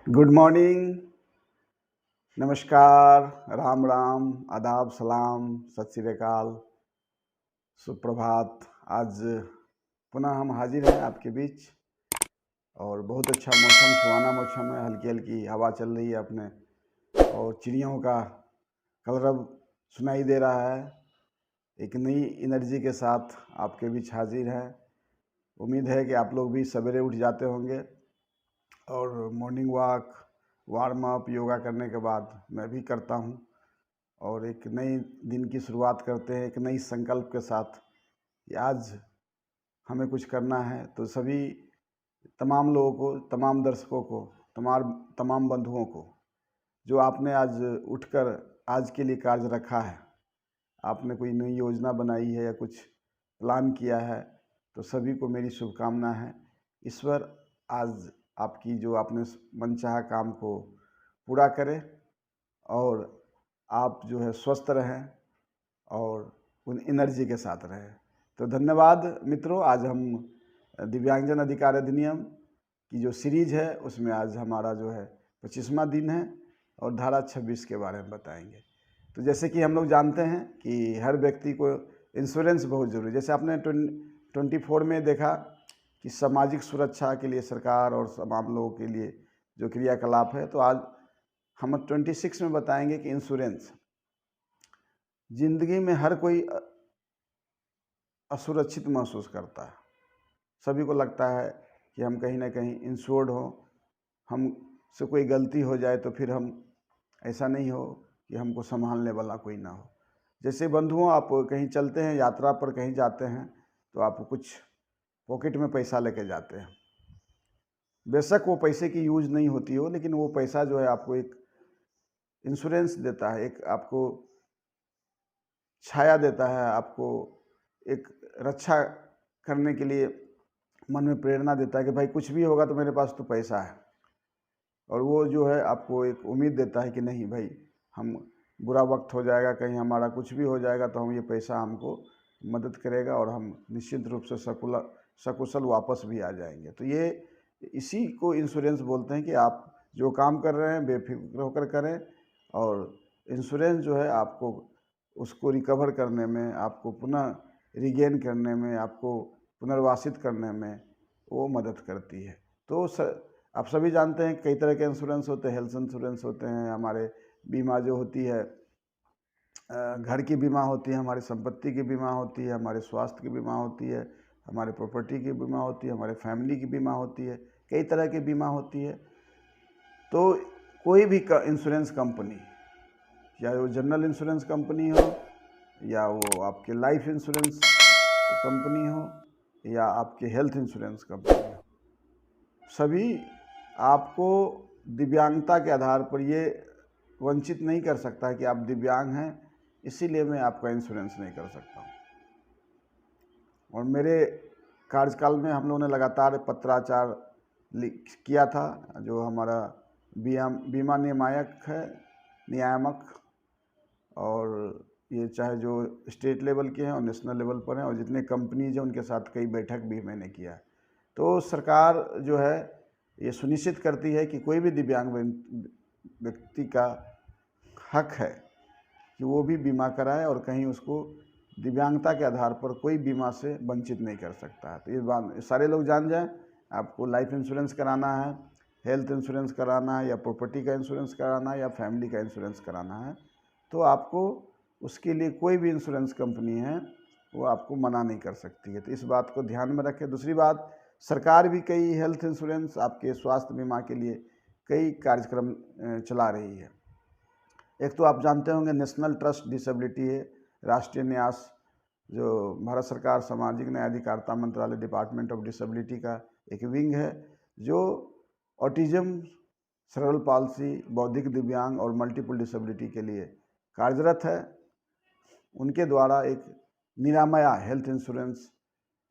Good morning, नमस्कार, राम राम, आदाब, सलाम, सत श्री अकाल, सुप्रभात। आज पुनः हम हाजिर हैं आपके बीच और बहुत अच्छा मौसम, सुहाना मौसम है। हल्की हल्की हवा चल रही है अपने और चिड़ियों का कलरव सुनाई दे रहा है। एक नई एनर्जी के साथ आपके बीच हाजिर है। उम्मीद है कि आप लोग भी सवेरे उठ जाते होंगे और morning walk, warm up, yoga करने के बाद मैं भी करता हूँ और एक नए दिन की शुरुआत करते हैं एक नई संकल्प के साथ कि आज हमें कुछ करना है। तो सभी तमाम लोगों को, तमाम दर्शकों को, तमाम बंधुओं को, जो आपने आज उठकर आज के लिए कार्य रखा है, आपने कोई नई योजना बनाई है या कुछ प्लान किया है, तो सभी को मेरी शुभकामना है। ईश्वर आज आपकी जो आपने मनचाहा काम को पूरा करे और आप जो है स्वस्थ रहें और उन एनर्जी के साथ रहें। तो धन्यवाद मित्रों। आज हम दिव्यांगजन अधिकार अधिनियम की जो सीरीज़ है उसमें आज हमारा जो है 25वां दिन है और धारा 26 के बारे में बताएंगे। तो जैसे कि हम लोग जानते हैं कि हर व्यक्ति को इंश्योरेंस बहुत ज़रूरी है। जैसे आपने 24 में देखा कि सामाजिक सुरक्षा के लिए सरकार और तमाम लोगों के लिए जो क्रियाकलाप है, तो आज हम 26 में बताएंगे कि इंश्योरेंस ज़िंदगी में हर कोई असुरक्षित महसूस करता है। सभी को लगता है कि हम कहीं ना कहीं इंश्योर्ड हो, हमसे कोई गलती हो जाए तो फिर हम ऐसा नहीं हो कि हमको संभालने वाला कोई ना हो। जैसे बंधुओं, आप कहीं चलते हैं, यात्रा पर कहीं जाते हैं, तो आप कुछ पॉकेट में पैसा लेके जाते हैं। बेशक वो पैसे की यूज नहीं होती हो, लेकिन वो पैसा जो है आपको एक इंश्योरेंस देता है, एक आपको छाया देता है, आपको एक रक्षा करने के लिए मन में प्रेरणा देता है कि भाई कुछ भी होगा तो मेरे पास तो पैसा है। और वो जो है आपको एक उम्मीद देता है कि नहीं भाई, हम बुरा वक्त हो जाएगा, कहीं हमारा कुछ भी हो जाएगा तो हम ये पैसा हमको मदद करेगा और हम निश्चित रूप से सकुशल वापस भी आ जाएंगे। तो ये इसी को इंश्योरेंस बोलते हैं कि आप जो काम कर रहे हैं बेफिक्र होकर करें, और इंश्योरेंस जो है आपको उसको रिकवर करने में, आपको पुनः रिगेन करने में, आपको पुनर्वासित करने में वो मदद करती है। तो आप सभी जानते हैं कई तरह के इंश्योरेंस होते हैं। हेल्थ इंश्योरेंस होते हैं, हमारे बीमा जो होती है, घर की बीमा होती है, हमारी संपत्ति की बीमा होती है, हमारे स्वास्थ्य की बीमा होती है, हमारे प्रॉपर्टी की बीमा होती है, हमारे फैमिली की बीमा होती है, कई तरह की बीमा होती है। तो कोई भी इंश्योरेंस कंपनी, चाहे वो जनरल इंश्योरेंस कंपनी हो या वो आपके लाइफ इंश्योरेंस कंपनी हो या आपके हेल्थ इंश्योरेंस कंपनी हो, सभी आपको दिव्यांगता के आधार पर ये वंचित नहीं कर सकता है कि आप दिव्यांग हैं इसीलिए मैं आपका इंश्योरेंस नहीं कर सकता हूँ। और मेरे कार्यकाल में हम लोगों ने लगातार पत्राचार किया था। जो हमारा बीमा नियामक और ये चाहे जो स्टेट लेवल के हैं और नेशनल लेवल पर हैं, और जितने कंपनीज हैं उनके साथ कई बैठक भी मैंने किया है। तो सरकार जो है ये सुनिश्चित करती है कि कोई भी दिव्यांग व्यक्ति का हक है कि वो भी बीमा कराए और कहीं उसको दिव्यांगता के आधार पर कोई बीमा से वंचित नहीं कर सकता है। तो ये बात सारे लोग जान जाएं। आपको लाइफ इंश्योरेंस कराना है, हेल्थ इंश्योरेंस कराना है, या प्रॉपर्टी का इंश्योरेंस कराना है, या फैमिली का इंश्योरेंस कराना है, तो आपको उसके लिए कोई भी इंश्योरेंस कंपनी है वो आपको मना नहीं कर सकती है। तो इस बात को ध्यान में रखें। दूसरी बात, सरकार भी कई हेल्थ इंश्योरेंस, आपके स्वास्थ्य बीमा के लिए कई कार्यक्रम चला रही है। एक तो आप जानते होंगे नेशनल ट्रस्ट डिसेबिलिटी है, राष्ट्रीय न्यास, जो भारत सरकार सामाजिक न्याय अधिकारिता मंत्रालय डिपार्टमेंट ऑफ डिसेबिलिटी का एक विंग है, जो ऑटिज्म, सेरेब्रल पाल्सी, बौद्धिक दिव्यांग और मल्टीपल डिसेबिलिटी के लिए कार्यरत है। उनके द्वारा एक निरामया हेल्थ इंश्योरेंस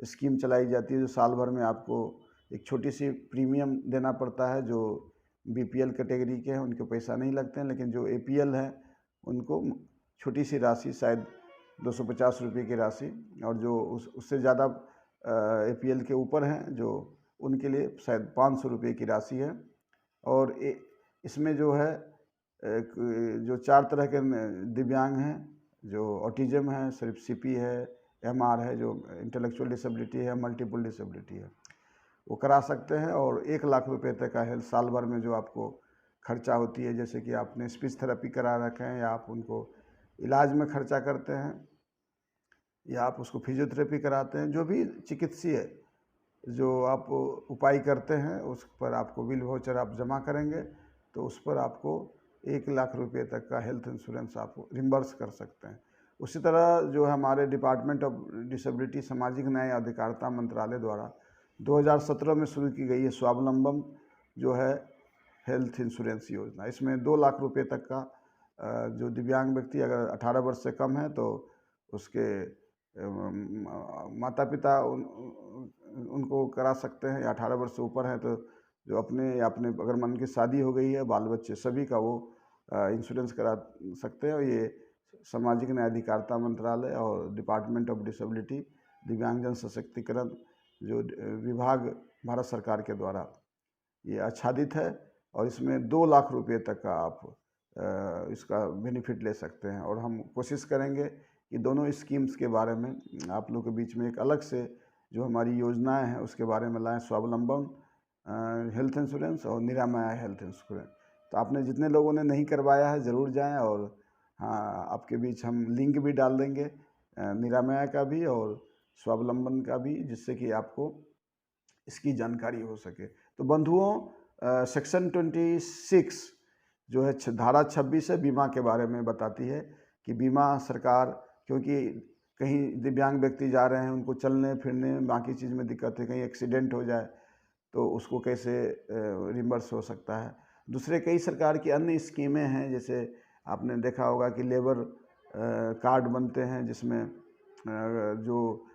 स्कीम चलाई जाती है, जो साल भर में आपको एक छोटी सी प्रीमियम देना पड़ता है। जो बीपीएल कैटेगरी के हैं उनके पैसा नहीं लगते हैं, लेकिन जो एपीएल हैं उनको छोटी सी राशि, शायद 250 रुपये की राशि, और जो उससे ज़्यादा एपीएल के ऊपर हैं जो उनके लिए शायद 500 रुपये की राशि है। और इसमें जो है जो 4 तरह के दिव्यांग हैं, जो ऑटिज्म है, सिर्फ सीपी है, एमआर है, जो इंटेलेक्चुअल डिसेबिलिटी है, मल्टीपल डिसेबिलिटी है, वो करा सकते हैं। और 1 लाख रुपए तक का हेल्थ साल भर में जो आपको खर्चा होती है, जैसे कि आपने स्पीच थेरेपी करा रखे हैं या आप उनको इलाज में खर्चा करते हैं या आप उसको फिजियोथेरेपी कराते हैं, जो भी चिकित्सीय जो आप उपाय करते हैं उस पर आपको बिल वाउचर आप जमा करेंगे तो उस पर आपको 1 लाख रुपए तक का हेल्थ इंश्योरेंस आप रिम्बर्स कर सकते हैं। उसी तरह जो हमारे डिपार्टमेंट ऑफ डिसेबिलिटी सामाजिक न्याय और अधिकारिता मंत्रालय द्वारा 2017 में शुरू की गई है स्वावलंबन जो है हेल्थ इंश्योरेंस योजना। इसमें 2 लाख रुपए तक का जो दिव्यांग व्यक्ति अगर 18 वर्ष से कम है तो उसके माता पिता उनको करा सकते हैं, या 18 वर्ष से ऊपर है तो जो अपने या अपने अगर मन की शादी हो गई है, बाल बच्चे सभी का वो इंश्योरेंस करा सकते हैं। और ये सामाजिक न्याय अधिकारिता मंत्रालय और डिपार्टमेंट ऑफ डिसेबिलिटी दिव्यांगजन सशक्तिकरण जो विभाग भारत सरकार के द्वारा ये आच्छादित है, और इसमें 2 लाख रुपए तक का आप इसका बेनिफिट ले सकते हैं। और हम कोशिश करेंगे कि दोनों स्कीम्स के बारे में आप लोगों के बीच में एक अलग से जो हमारी योजनाएं हैं उसके बारे में लाएं, स्वावलंबन हेल्थ इंश्योरेंस और निरामया हेल्थ इंश्योरेंस। तो आपने जितने लोगों ने नहीं करवाया है ज़रूर जाएं, और हाँ, आपके बीच हम लिंक भी डाल देंगे निरामया का भी और स्वावलंबन का भी, जिससे कि आपको इसकी जानकारी हो सके। तो बंधुओं, सेक्शन 26 जो है धारा 26 है, बीमा के बारे में बताती है कि बीमा सरकार, क्योंकि कहीं दिव्यांग व्यक्ति जा रहे हैं, उनको चलने फिरने में बाकी चीज़ में दिक्कत है, कहीं एक्सीडेंट हो जाए तो उसको कैसे रिम्बर्स हो सकता है। दूसरे कई सरकार की अन्य स्कीमें हैं, जैसे आपने देखा होगा कि लेबर कार्ड बनते हैं, जिसमें जो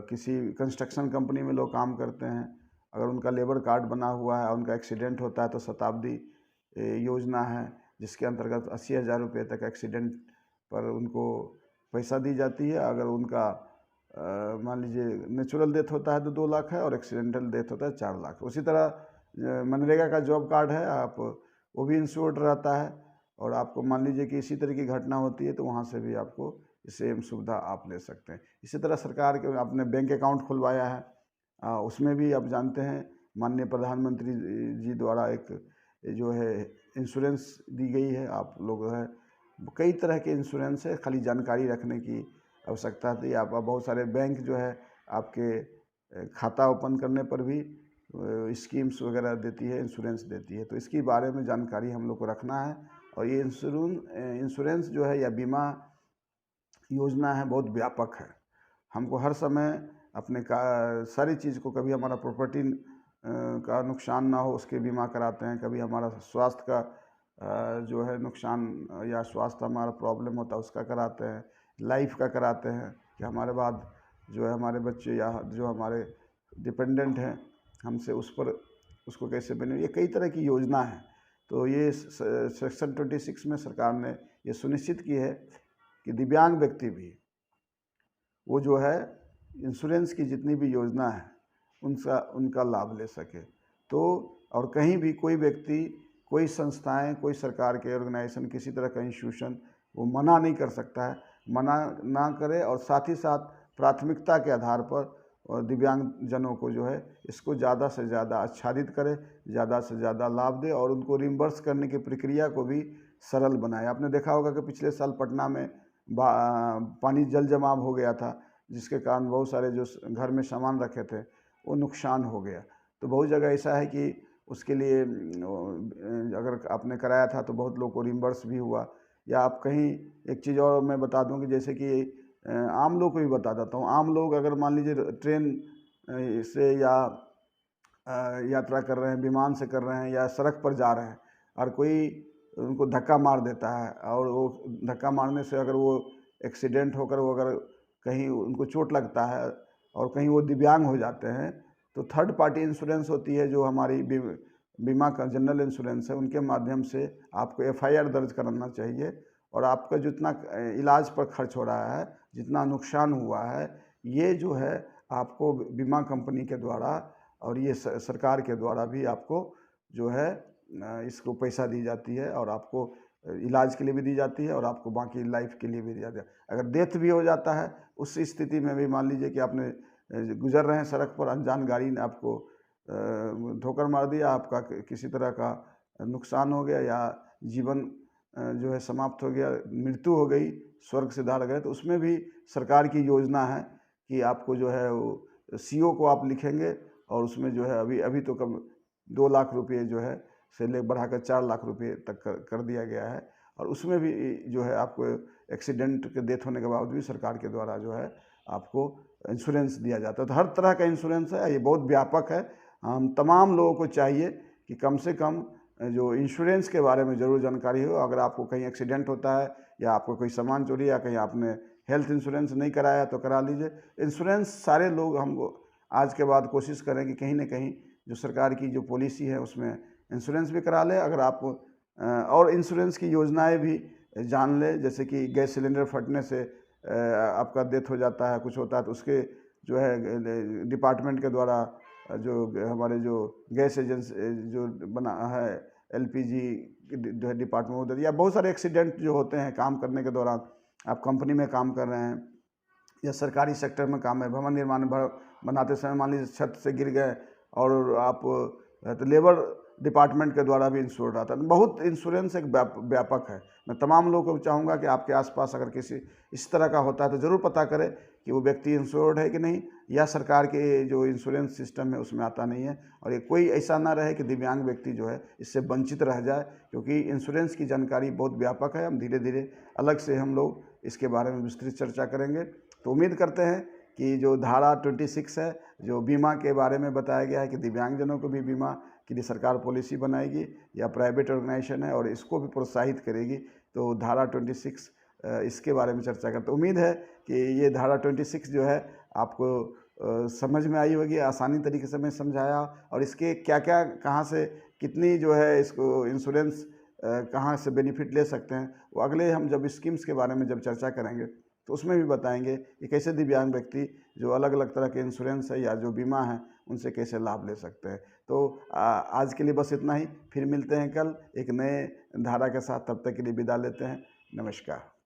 किसी कंस्ट्रक्शन कंपनी में लोग काम करते हैं, अगर उनका लेबर कार्ड बना हुआ है और उनका एक्सीडेंट होता है तो शताब्दी योजना है, जिसके अंतर्गत 80,000 रुपये तक एक्सीडेंट पर उनको पैसा दी जाती है। अगर उनका मान लीजिए नेचुरल डेथ होता है तो 2 लाख है, और एक्सीडेंटल डेथ होता है 4 लाख। उसी तरह मनरेगा का जॉब कार्ड है, आप वो भी इंश्योर्ड रहता है, और आपको मान लीजिए कि इसी तरह की घटना होती है तो वहाँ से भी आपको सेम सुविधा आप ले सकते हैं। इसी तरह सरकार के आपने बैंक अकाउंट खुलवाया है, उसमें भी आप जानते हैं माननीय प्रधानमंत्री जी द्वारा एक जो है इंश्योरेंस दी गई है। आप लोग है कई तरह के इंश्योरेंस है, खाली जानकारी रखने की आवश्यकता थी। आप बहुत सारे बैंक जो है आपके खाता ओपन करने पर भी स्कीम्स वगैरह देती है, इंश्योरेंस देती है, तो इसके बारे में जानकारी हम लोग को रखना है। और ये इंश्योरेंस जो है या बीमा योजना है बहुत व्यापक है। हमको हर समय अपने सारी चीज़ को, कभी हमारा प्रॉपर्टी का नुकसान ना हो उसके बीमा कराते हैं, कभी हमारा स्वास्थ्य का जो है नुकसान या स्वास्थ्य हमारा प्रॉब्लम होता है उसका कराते हैं, लाइफ का कराते हैं कि हमारे बाद जो है हमारे बच्चे या जो हमारे डिपेंडेंट हैं हमसे उस पर उसको कैसे बने, ये कई तरह की योजना है। तो ये सेक्शन 26 में सरकार ने ये सुनिश्चित की है कि दिव्यांग व्यक्ति भी वो जो है इंश्योरेंस की जितनी भी योजना है उनका लाभ ले सके। तो और कहीं भी कोई व्यक्ति, कोई संस्थाएं, कोई सरकार के ऑर्गेनाइजेशन, किसी तरह का इंस्टीट्यूशन वो मना नहीं कर सकता है, मना ना करे, और साथ ही साथ प्राथमिकता के आधार पर और दिव्यांग जनों को जो है इसको ज़्यादा से ज़्यादा आच्छादित करे, ज़्यादा से ज़्यादा लाभ दे, और उनको रिम्बर्स करने की प्रक्रिया को भी सरल बनाए। आपने देखा होगा कि पिछले साल पटना में पानी जल जमाव हो गया था, जिसके कारण बहुत सारे जो घर में सामान रखे थे वो नुकसान हो गया। तो बहुत जगह ऐसा है कि उसके लिए अगर आपने कराया था तो बहुत लोग को रिम्बर्स भी हुआ। या आप कहीं एक चीज़ और मैं बता दूं कि जैसे कि आम लोग को भी बता देता हूँ, आम लोग अगर मान लीजिए ट्रेन से या यात्रा कर रहे हैं, विमान से कर रहे हैं, या सड़क पर जा रहे हैं और कोई उनको धक्का मार देता है, और वो धक्का मारने से अगर वो एक्सीडेंट होकर वो अगर कहीं उनको चोट लगता है और कहीं वो दिव्यांग हो जाते हैं, तो थर्ड पार्टी इंश्योरेंस होती है जो हमारी बीमा का जनरल इंश्योरेंस है, उनके माध्यम से आपको FIR दर्ज कराना चाहिए, और आपका जितना इलाज पर खर्च हो रहा है, जितना नुकसान हुआ है, ये जो है आपको बीमा कंपनी के द्वारा और ये सरकार के द्वारा भी आपको जो है इसको पैसा दी जाती है और आपको इलाज के लिए भी दी जाती है और आपको बाकी लाइफ के लिए भी दी जाती है। अगर डेथ भी हो जाता है उस स्थिति में भी, मान लीजिए कि आपने गुजर रहे हैं सड़क पर, अनजान गाड़ी ने आपको ठोकर मार दिया, आपका किसी तरह का नुकसान हो गया या जीवन जो है समाप्त हो गया, मृत्यु हो गई, स्वर्ग सिधार गए, तो उसमें भी सरकार की योजना है कि आपको जो है वो सीओ को आप लिखेंगे और उसमें जो है अभी तो कम 2 लाख रुपये जो है से ले बढ़ाकर 4 लाख रुपये तक कर दिया गया है। और उसमें भी जो है आपको एक्सीडेंट के डेथ होने के बाद भी सरकार के द्वारा जो है आपको इंश्योरेंस दिया जाता है। तो हर तरह का इंश्योरेंस है, ये बहुत व्यापक है। हम तमाम लोगों को चाहिए कि कम से कम जो इंश्योरेंस के बारे में ज़रूर जानकारी हो। अगर आपको कहीं एक्सीडेंट होता है या आपको कोई सामान चोरी या कहीं आपने हेल्थ इंश्योरेंस नहीं कराया तो करा लीजिए। इंश्योरेंस सारे लोग हम आज के बाद कोशिश करें कि कहीं ना कहीं जो सरकार की जो पॉलिसी है उसमें इंश्योरेंस भी करा लें। अगर आप और इंश्योरेंस की योजनाएं भी जान लें, जैसे कि गैस सिलेंडर फटने से आपका डेथ हो जाता है, कुछ होता है, तो उसके जो है डिपार्टमेंट के द्वारा जो हमारे जो गैस एजेंसी जो बना है एलपीजी जो है डिपार्टमेंट उधर, या बहुत सारे एक्सीडेंट जो होते हैं काम करने के दौरान, आप कंपनी में काम कर रहे हैं या सरकारी सेक्टर में काम है, भवन निर्माण बनाते समय मान लीजिए छत से गिर गए और आप तो लेबर डिपार्टमेंट के द्वारा भी इंश्योर्ड आता है। बहुत इंश्योरेंस एक व्यापक है। मैं तमाम लोगों को चाहूँगा कि आपके आसपास अगर किसी इस तरह का होता है तो ज़रूर पता करें कि वो व्यक्ति इंश्योर्ड है कि नहीं, या सरकार के जो इंश्योरेंस सिस्टम है उसमें आता नहीं है। और ये कोई ऐसा ना रहे कि दिव्यांग व्यक्ति जो है इससे वंचित रह जाए, क्योंकि इंश्योरेंस की जानकारी बहुत व्यापक है। हम धीरे धीरे अलग से हम लोग इसके बारे में विस्तृत चर्चा करेंगे। तो उम्मीद करते हैं कि जो धारा 26 है, जो बीमा के बारे में बताया गया है कि दिव्यांगजनों को भी बीमा के लिए सरकार पॉलिसी बनाएगी या प्राइवेट ऑर्गेनाइजेशन है और इसको भी प्रोत्साहित करेगी, तो धारा 26 इसके बारे में चर्चा करते। उम्मीद है कि ये धारा 26 जो है आपको समझ में आई होगी, आसानी तरीके से मैं समझाया, और इसके क्या क्या कहाँ से कितनी जो है इसको इंश्योरेंस कहाँ से बेनिफिट ले सकते हैं, वो अगले हम जब स्कीम्स के बारे में जब चर्चा करेंगे तो उसमें भी बताएंगे कि कैसे दिव्यांग व्यक्ति जो अलग अलग तरह के इंश्योरेंस है या जो बीमा है उनसे कैसे लाभ ले सकते हैं। तो आज के लिए बस इतना ही, फिर मिलते हैं कल एक नए धारा के साथ। तब तक के लिए विदा लेते हैं। नमस्कार।